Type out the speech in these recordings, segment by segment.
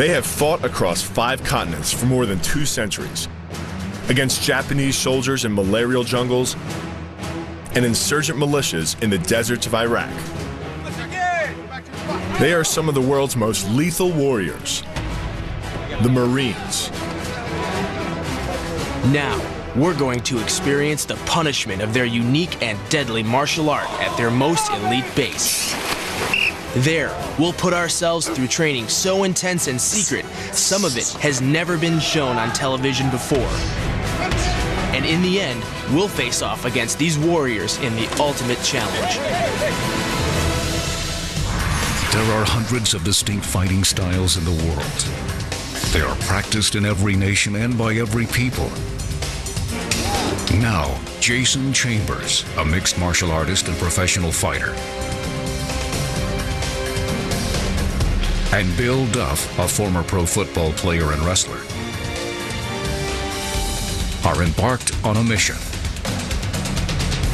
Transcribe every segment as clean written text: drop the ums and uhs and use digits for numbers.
They have fought across 5 continents for more than 2 centuries, against Japanese soldiers in malarial jungles and insurgent militias in the deserts of Iraq. They are some of the world's most lethal warriors, the Marines. Now, we're going to experience the punishment of their unique and deadly martial art at their most elite base. There, we'll put ourselves through training so intense and secret, some of it has never been shown on television before. And in the end, we'll face off against these warriors in the ultimate challenge. There are hundreds of distinct fighting styles in the world. They are practiced in every nation and by every people. Now, Jason Chambers, a mixed martial artist and professional fighter, and Bill Duff, a former pro football player and wrestler, are embarked on a mission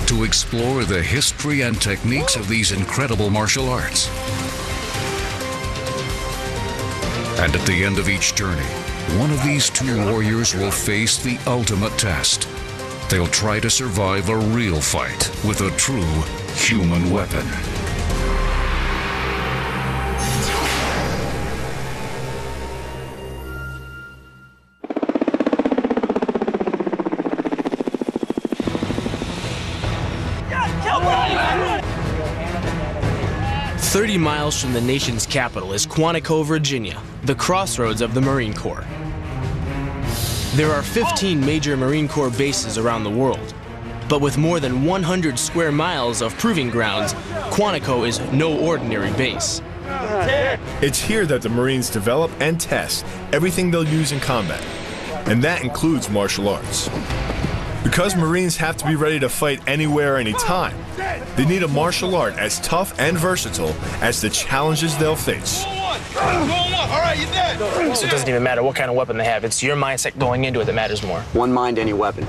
to explore the history and techniques of these incredible martial arts. And at the end of each journey, one of these 2 warriors will face the ultimate test. They'll try to survive a real fight with a true human weapon. – 30 miles from the nation's capital is Quantico, Virginia, the crossroads of the Marine Corps. There are 15 major Marine Corps bases around the world, but with more than 100 square miles of proving grounds, Quantico is no ordinary base. It's here that the Marines develop and test everything they'll use in combat, and that includes martial arts. Because Marines have to be ready to fight anywhere, anytime, they need a martial art as tough and versatile as the challenges they'll face. So it doesn't even matter what kind of weapon they have. It's your mindset going into it that matters more. One mind, any weapon.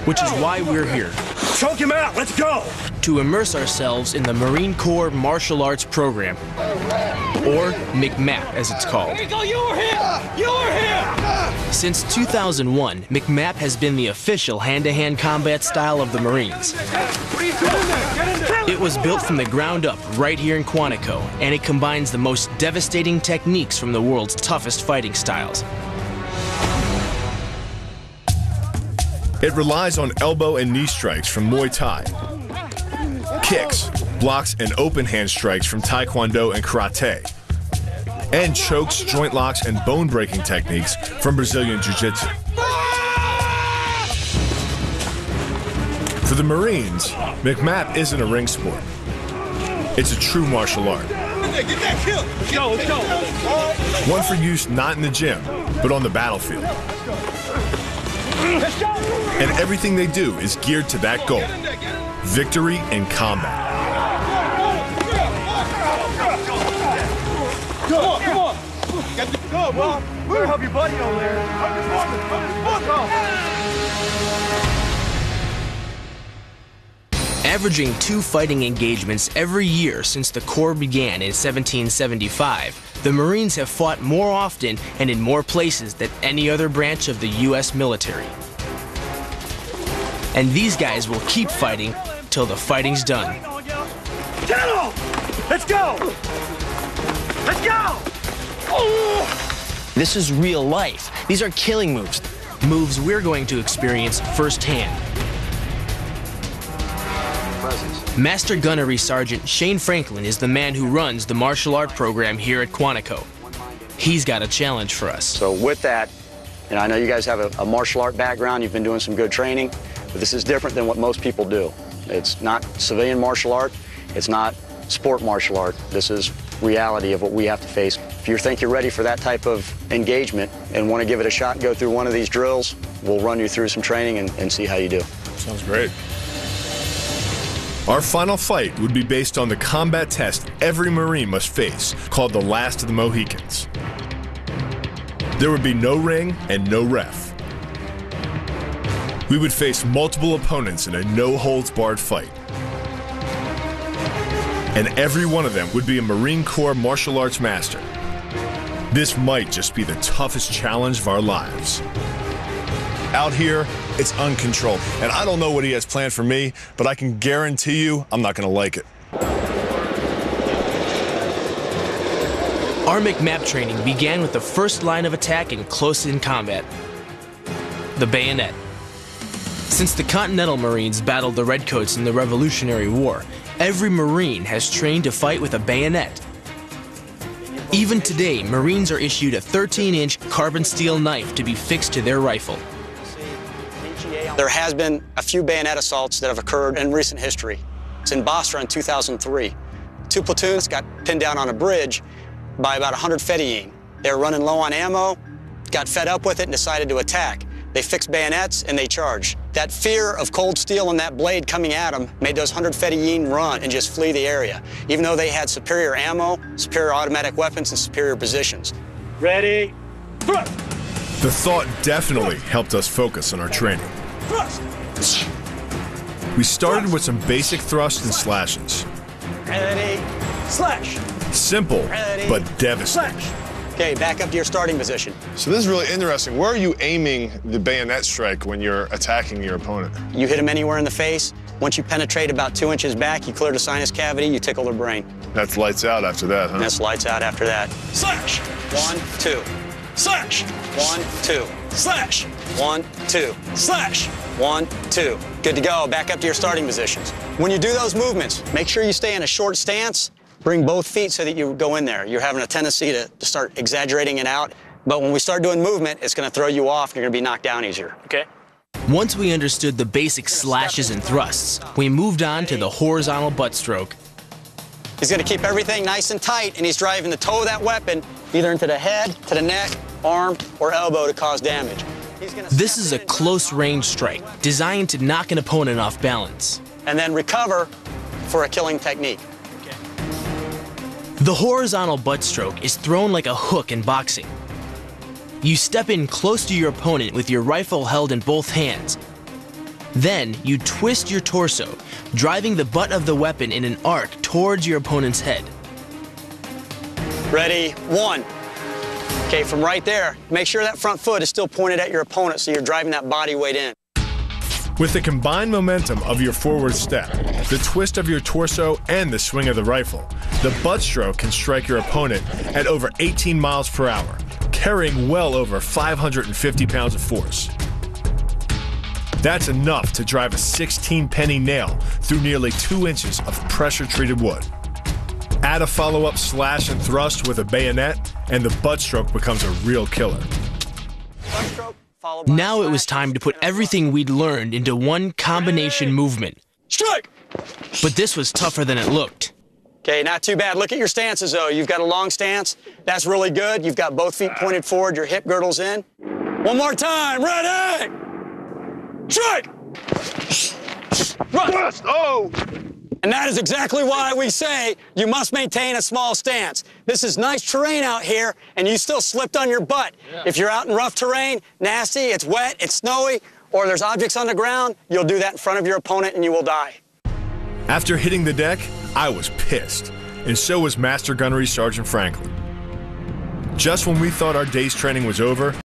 Which is why we're here. Choke him out, let's go! To immerse ourselves in the Marine Corps Martial Arts Program, or MCMAP as it's called. Here you go, you were here! You were here! Since 2001, MCMAP has been the official hand-to-hand combat style of the Marines. What are you doing there? Get in there! It was built from the ground up right here in Quantico, and it combines the most devastating techniques from the world's toughest fighting styles. It relies on elbow and knee strikes from Muay Thai, kicks, blocks, and open hand strikes from Taekwondo and Karate, and chokes, joint locks, and bone-breaking techniques from Brazilian Jiu-Jitsu. For the Marines, MCMAP isn't a ring sport. It's a true martial art. Get that kill! Let's go, let's go! One for use not in the gym, but on the battlefield. And everything they do is geared to that goal, victory in combat. Come on, come on! Go, Bob! We're gonna help your buddy over there. Averaging 2 fighting engagements every year since the Corps began in 1775, the Marines have fought more often and in more places than any other branch of the U.S. military. And these guys will keep fighting till the fighting's done. General! Let's go! Let's go! This is real life. These are killing moves. Moves we're going to experience firsthand. Master Gunnery Sergeant Shane Franklin is the man who runs the martial art program here at Quantico. He's got a challenge for us. So with that, and I know you guys have a martial art background, you've been doing some good training, but this is different than what most people do. It's not civilian martial art, it's not sport martial art. This is reality of what we have to face. If you think you're ready for that type of engagement and want to give it a shot and go through one of these drills, we'll run you through some training and see how you do. Sounds great. Our final fight would be based on the combat test every Marine must face, called the Last of the Mohicans. There would be no ring and no ref. We would face multiple opponents in a no-holds-barred fight. And every one of them would be a Marine Corps martial arts master. This might just be the toughest challenge of our lives. Out here, it's uncontrolled, and I don't know what he has planned for me, but I can guarantee you I'm not going to like it. Armic map training began with the first line of attack in close-in combat, the bayonet. Since the Continental Marines battled the Redcoats in the Revolutionary War, every Marine has trained to fight with a bayonet. Even today, Marines are issued a 13-inch carbon steel knife to be fixed to their rifle. There has been a few bayonet assaults that have occurred in recent history. It's in Basra in 2003. 2 platoons got pinned down on a bridge by about 100 Fedayeen. They were running low on ammo, got fed up with it, and decided to attack. They fixed bayonets and they charged. That fear of cold steel and that blade coming at them made those 100 Fedayeen run and just flee the area, even though they had superior ammo, superior automatic weapons, and superior positions. Ready? Thrust! The thought definitely helped us focus on our training. Thrust! We started with some basic thrusts and slashes. Ready? Slash! Simple, but devastating. Slash! Okay, back up to your starting position. So this is really interesting. Where are you aiming the bayonet strike when you're attacking your opponent? You hit them anywhere in the face. Once you penetrate about 2 inches back, you clear the sinus cavity, you tickle their brain. That's lights out after that, huh? And that's lights out after that. Slash! 1, 2. Slash! 1, 2. Slash! 1, 2. Slash! 1, 2. Good to go. Back up to your starting positions. When you do those movements, make sure you stay in a short stance. Bring both feet so that you go in there. You're having a tendency to start exaggerating it out. But when we start doing movement, it's going to throw you off and you're going to be knocked down easier. Okay? Once we understood the basic slashes and thrusts, we moved on to the horizontal butt stroke. He's going to keep everything nice and tight, and he's driving the toe of that weapon either into the head, to the neck, arm, or elbow to cause damage. This is a close-range strike designed to knock an opponent off balance. And then recover for a killing technique. The horizontal butt stroke is thrown like a hook in boxing. You step in close to your opponent with your rifle held in both hands. Then you twist your torso, driving the butt of the weapon in an arc towards your opponent's head. Ready? 1. Okay, from right there, make sure that front foot is still pointed at your opponent so you're driving that body weight in. With the combined momentum of your forward step, the twist of your torso, and the swing of the rifle, the butt stroke can strike your opponent at over 18 miles per hour, carrying well over 550 pounds of force. That's enough to drive a 16-penny nail through nearly 2 inches of pressure-treated wood. Add a follow-up slash and thrust with a bayonet, and the butt stroke becomes a real killer. Now it was time to put everything we'd learned into one combination movement. Strike! But this was tougher than it looked. Okay, not too bad. Look at your stances, though. You've got a long stance. That's really good. You've got both feet pointed forward, your hip girdle's in. One more time. Ready! Strike! Run! Thrust! Oh! And that is exactly why we say you must maintain a small stance. This is nice terrain out here, and you still slipped on your butt. Yeah. If you're out in rough terrain, nasty, it's wet, it's snowy, or there's objects on the ground, you'll do that in front of your opponent and you will die. After hitting the deck, I was pissed, and so was Master Gunnery Sergeant Franklin. Just when we thought our day's training was over,